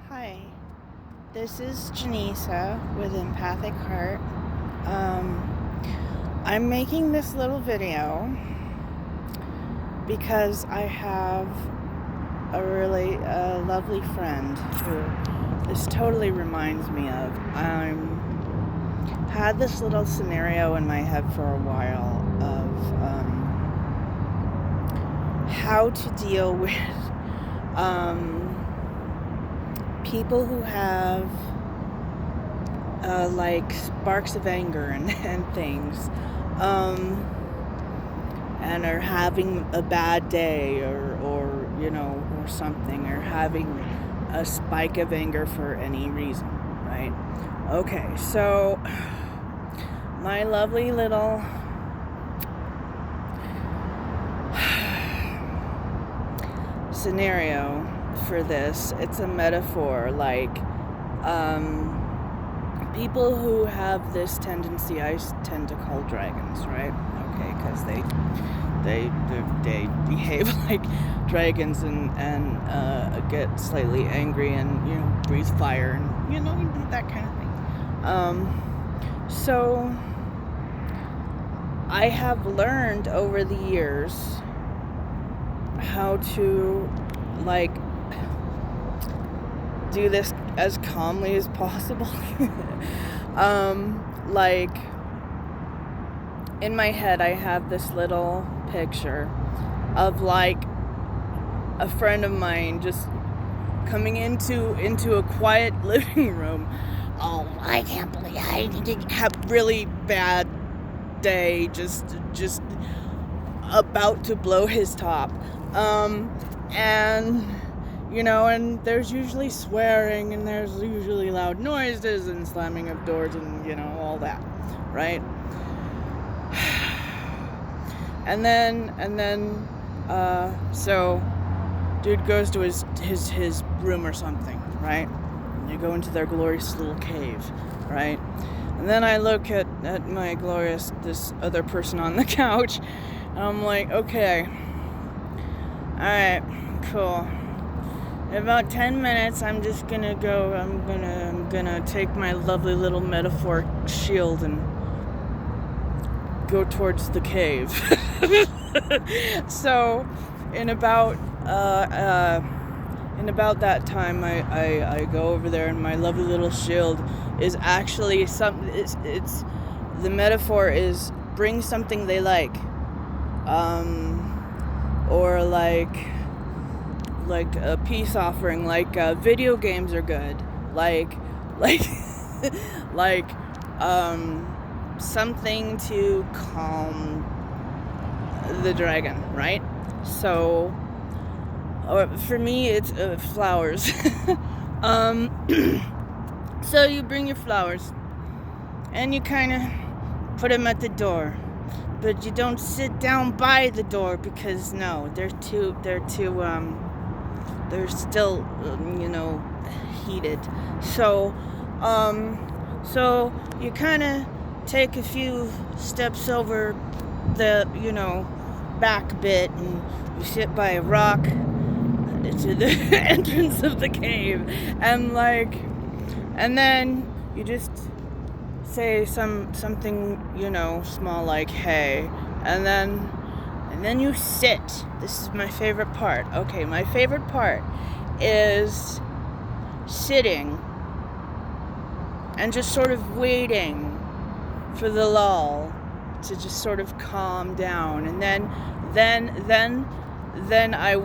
Hi, this is Janisa with Empathic Heart. I'm making this little video because I have a really lovely friend who this totally reminds me of. I had this little scenario in my head for a while of how to deal with people who have like sparks of anger and things, and are having a bad day or something, or having a spike of anger for any reason, right? Okay, so my lovely little scenario for this, it's a metaphor, like people who have this tendency I tend to call dragons, right? Okay, because they behave like dragons and get slightly angry and breathe fire and that kind of thing. So I have learned over the years how to do this as calmly as possible. In my head I have this little picture of a friend of mine just coming into a quiet living room. Oh, I can't believe I have really bad day, just about to blow his top. And there's usually swearing, and there's usually loud noises and slamming of doors and all that, right? And then so dude goes to his room or something, right? And you go into their glorious little cave, right? And then I look at my glorious, this other person on the couch, and I'm like, okay, alright, cool. In about 10 minutes, I'm just gonna go, I'm gonna take my lovely little metaphoric shield and go towards the cave. So, in about that time, I go over there, and my lovely little shield is actually it's the metaphor is bring something they like, or like a peace offering, video games are good, like something to calm the dragon, right? So for me it's flowers. So you bring your flowers and you kind of put them at the door, but you don't sit down by the door, because no, they're still heated. So you kind of take a few steps over the back bit, and you sit by a rock to the entrance of the cave, and then you just say something small, like hey, and then you sit. This is my favorite part. Okay, my favorite part is sitting and just sort of waiting for the lull to just sort of calm down, and then I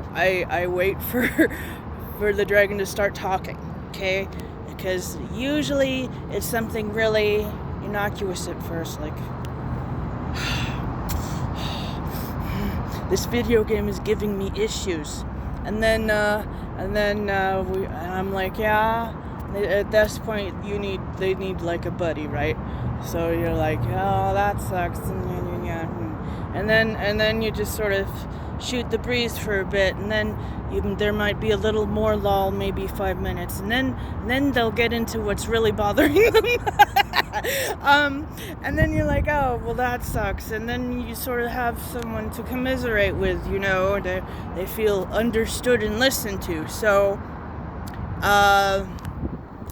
wait for the dragon to start talking. Okay, because usually it's something really innocuous at first, like this video game is giving me issues, and then I'm like, yeah. At this point, they need like a buddy, right? So you're like, oh, that sucks, and then you just sort of shoot the breeze for a bit, and then there might be a little more lull, maybe 5 minutes, and then they'll get into what's really bothering them. And then you're like, oh, well, that sucks. And then you sort of have someone to commiserate with, they feel understood and listened to. So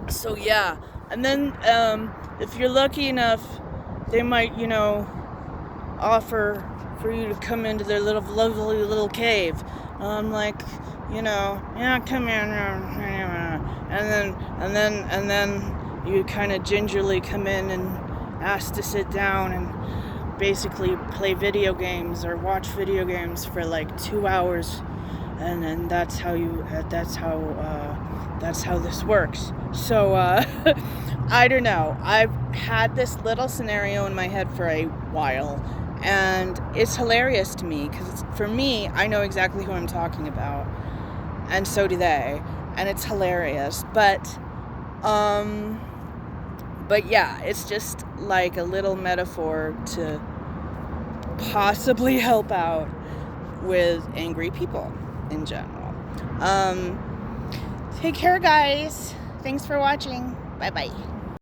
So yeah, and then if you're lucky enough, they might, offer for you to come into their little lovely little cave. Like, yeah, come in, and then you kind of gingerly come in and ask to sit down and basically play video games or watch video games for like 2 hours, and then that's how this works. So I don't know. I've had this little scenario in my head for a while, and it's hilarious to me because for me, I know exactly who I'm talking about, and so do they, and it's hilarious. But yeah, it's just like a little metaphor to possibly help out with angry people in general. Take care, guys. Thanks for watching. Bye-bye.